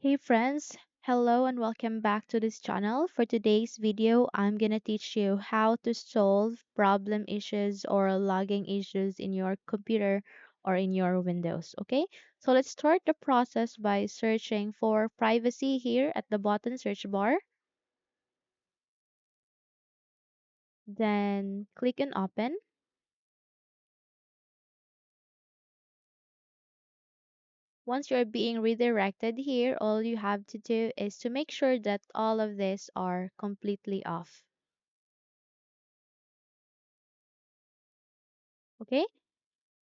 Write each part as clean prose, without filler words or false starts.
Hey friends, hello and welcome back to this channel. For today's video, I'm gonna teach you how to solve problem issues or logging issues in your computer or in your Windows, okay? So let's start the process by searching for privacy here at the bottom search bar. Then click on open. Once you're being redirected here, all you have to do is to make sure that all of these are completely off, okay?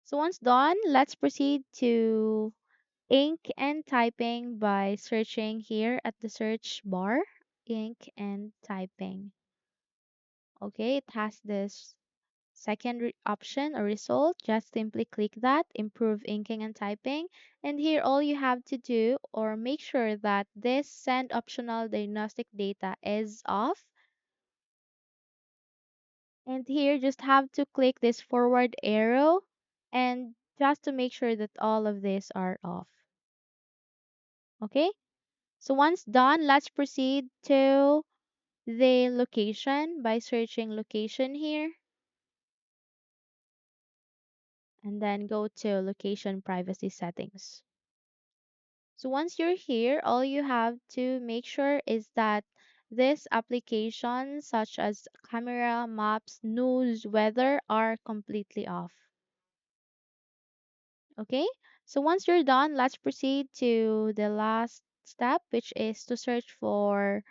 So once done, let's proceed to ink and typing by searching here at the search bar. Ink and typing. Okay, it has this second option or result. Just simply click that, improve inking and typing. And here all you have to do or make sure that this send optional diagnostic data is off. And here just have to click this forward arrow and just to make sure that all of these are off. Okay, so once done, let's proceed to the location by searching location here and then go to location privacy settings. So once you're here, all you have to make sure is that these applications such as camera, maps, news, weather are completely off. Okay, so once you're done, let's proceed to the last step, which is to search for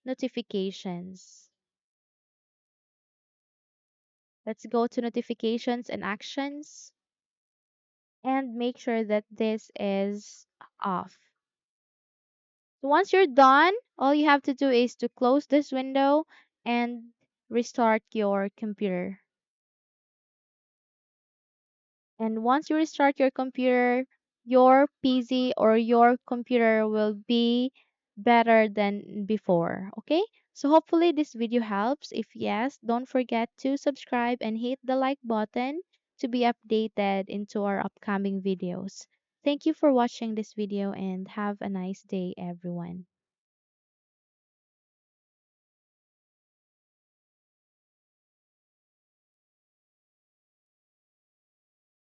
notifications. Let's go to notifications and actions and make sure that this is off. So once you're done, all you have to do is to close this window and restart your computer. And once you restart your computer, your PC or your computer will be better than before. Okay? So hopefully this video helps. If yes, don't forget to subscribe and hit the like button to be updated into our upcoming videos. Thank you for watching this video and have a nice day, everyone.